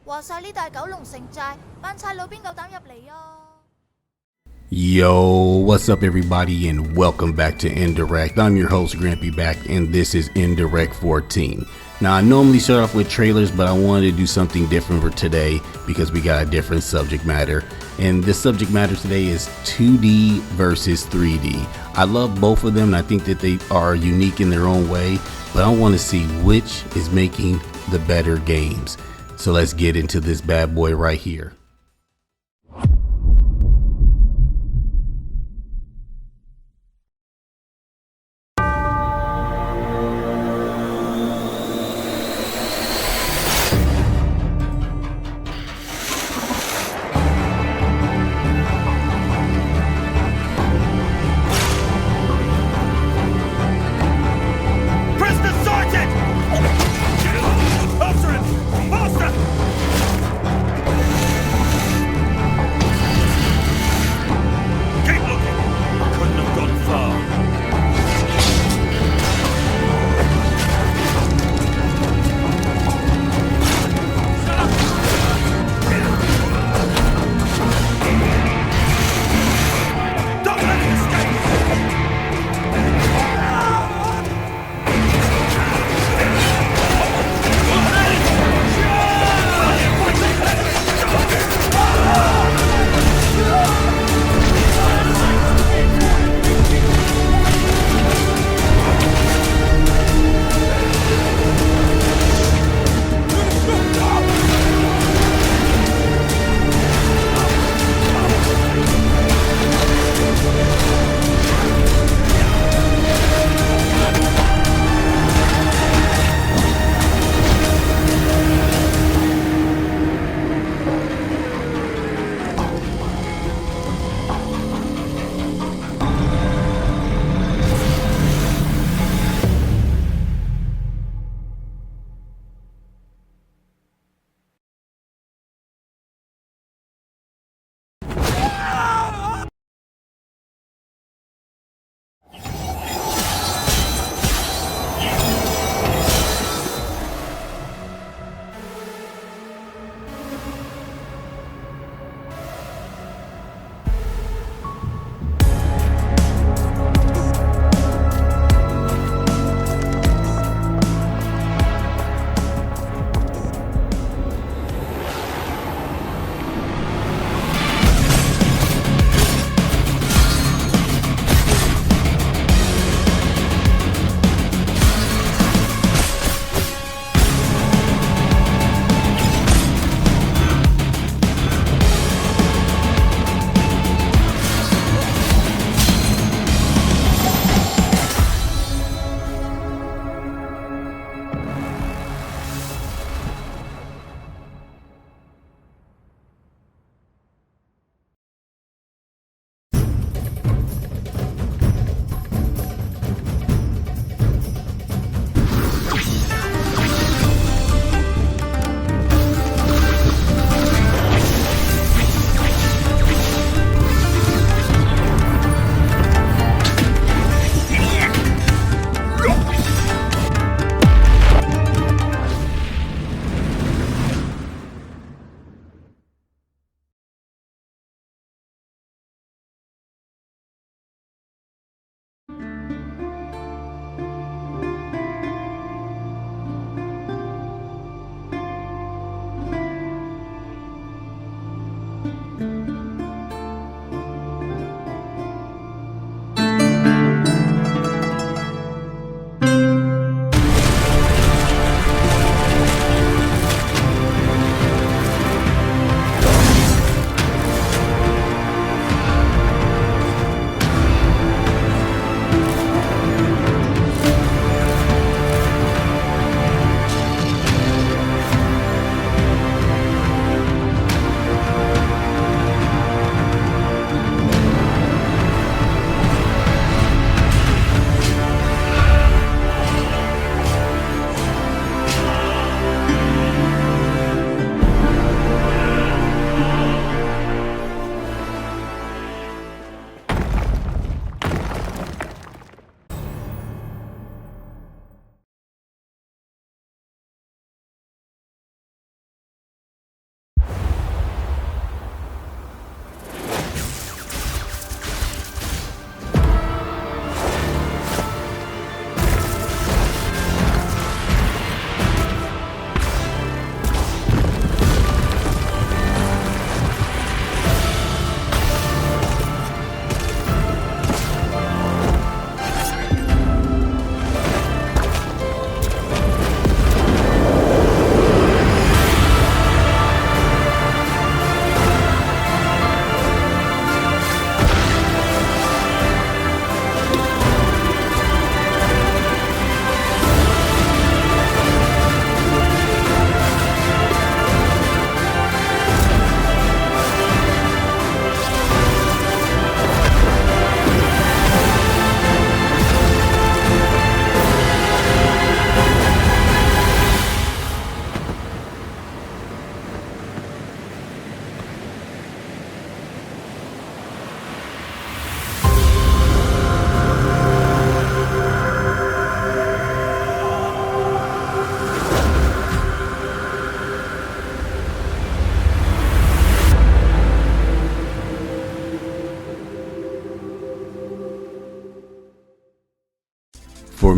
話晒呢度係九龍城寨，班差佬邊夠膽入嚟啊 Yo, what's up everybody and welcome back to Indirect. I'm your host Grampy back and this is Indirect 14. Now I normally start off with trailers, but I wanted to do something different for today because we got a different subject matter. And the subject matter today is 2D versus 3D. I love both of them and I think that they are unique in their own way, but I want to see which is making the better games. So let's get into this bad boy right here.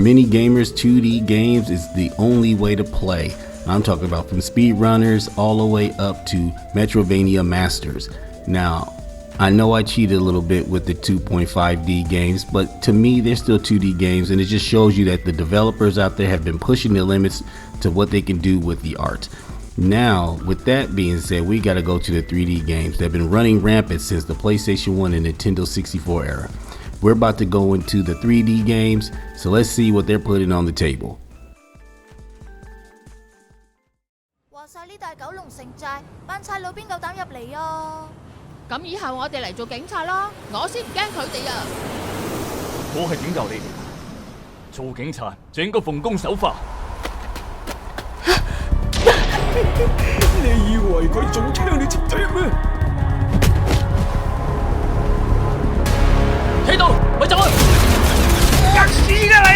many gamers, 2D games is the only way to play. I'm talking about from speedrunners all the way up to Metroidvania masters. Now, I know I cheated a little bit with the 2.5D games, but to me, they're still 2D games, and it just shows you that the developers out there have been pushing the limits to what they can do with the art. Now, with that being said, we got to go to the 3D games that have been running rampant since the PlayStation 1 and Nintendo 64 era. We're about to go into the 3D games, so let's see what they're putting on the table. 話晒呢度係九龍城寨，班差佬邊夠膽入嚟啊？咁以後我哋嚟做警察咯，我先唔驚佢哋啊！我係點教你哋？做警察就應該奉公守法。你以為佢仲聽你直踢咩？睇到，咪走啊！吔屎啦你！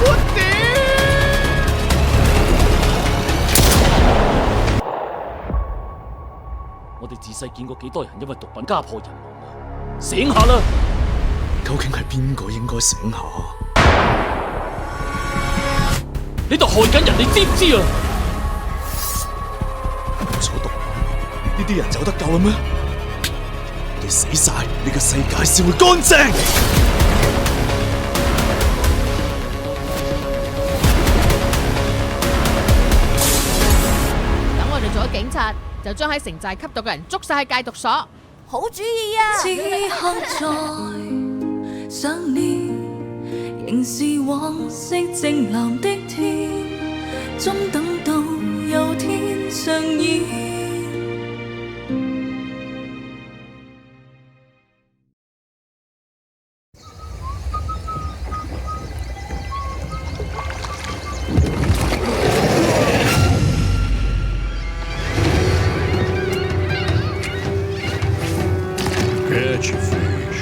我屌！我哋自細見過幾多人因為毒品家破人亡啊！醒下啦！究竟係邊個應該醒下？你度害緊人，你知唔知啊？咗毒品，呢啲人走得夠啦咩？我哋死晒，呢個世界先會乾淨。等我哋做咗警察，就將喺城寨吸毒嘅人捉晒去戒毒所。好主意啊！此刻在想念，仍是往昔正藍的天，終等到有天上演。Catch a fish.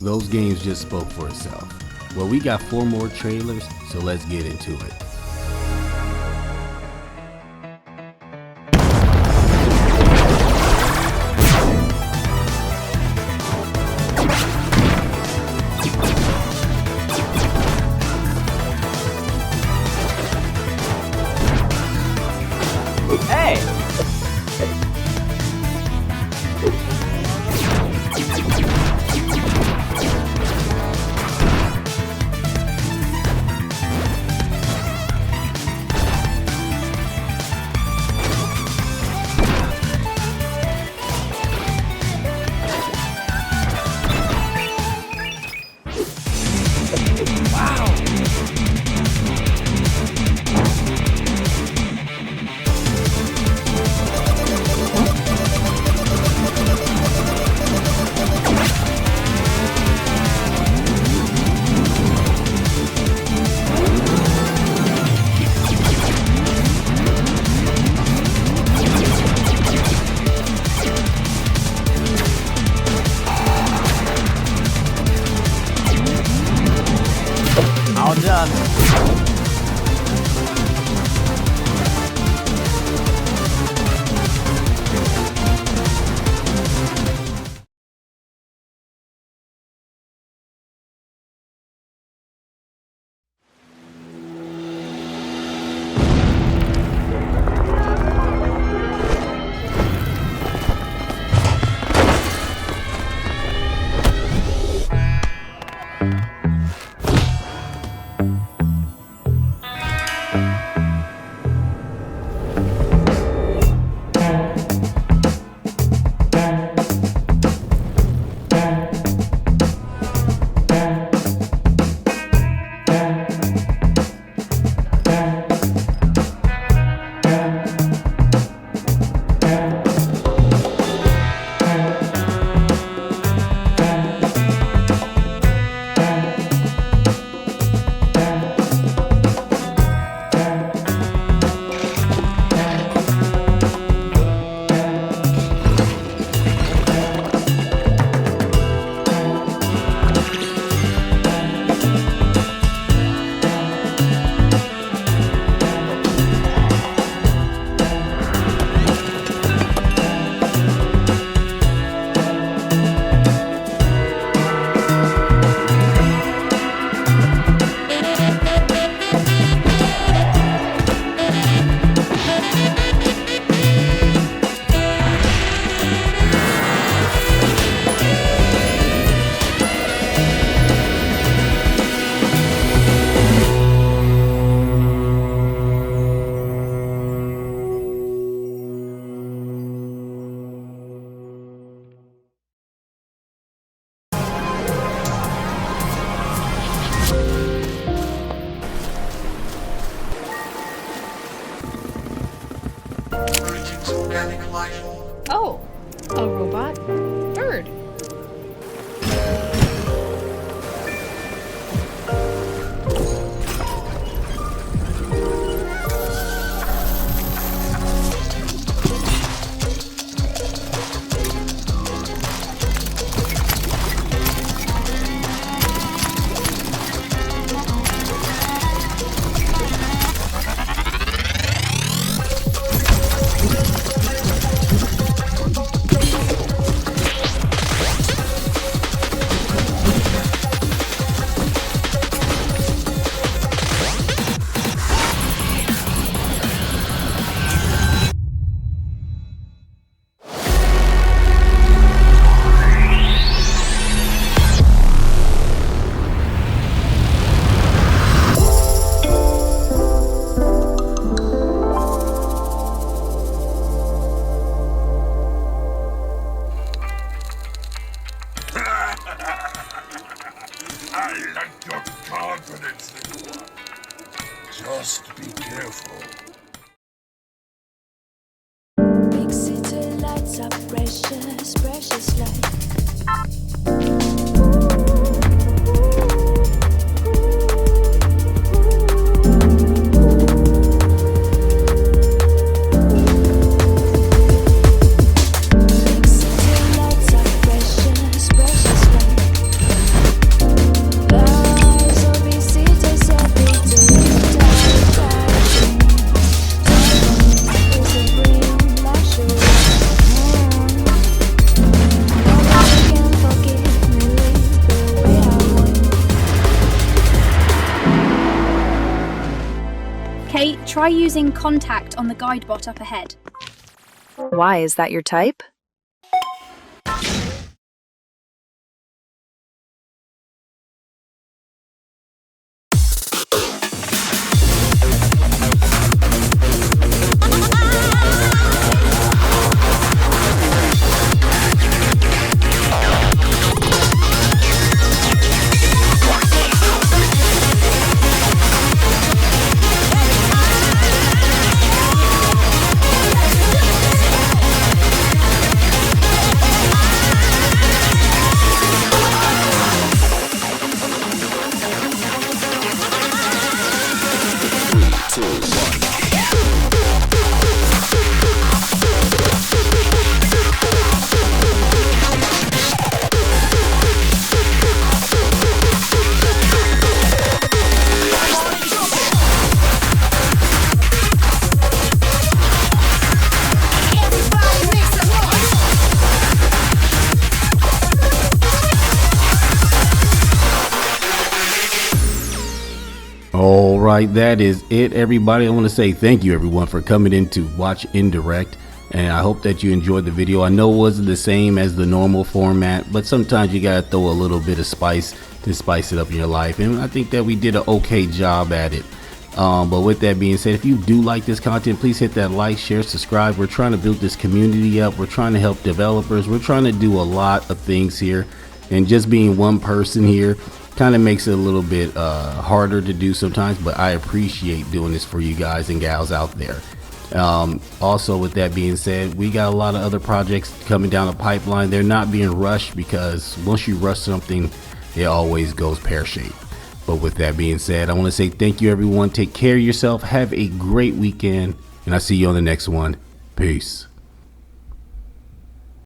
Those games just spoke for itself. Well, we got 4 more trailers, so let's get into it. Oh, a robot bird. Just be careful. Big city lights up, precious, precious light. Big city lights up, precious, precious light. Lies of visitors every day. Is a dream luxury. Nobody can forgive me, live the way I want. Kate, try using contact on the guide bot up ahead. Why, is that your type? Alright, that is it, everybody. I want to say thank you, everyone, for coming in to watch Indirect, and I hope that you enjoyed the video. I know it wasn't the same as the normal format, but sometimes you gotta throw a little bit of spice to spice it up in your life, and I think that we did an okay job at it. But with that being said, if you do like this content, please hit that like, share, subscribe. We're trying to build this community up. We're trying to help developers. We're trying to do a lot of things here, and just being one person here kind of makes it a little bit harder to do sometimes, but I appreciate doing this for you guys and gals out there. Also, with that being said, we got a lot of other projects coming down the pipeline. They're not being rushed, because once you rush something, it always goes pear-shaped. But with that being said, I want to say thank you, everyone. Take care of yourself. Have a great weekend, and I'll see you on the next one. Peace.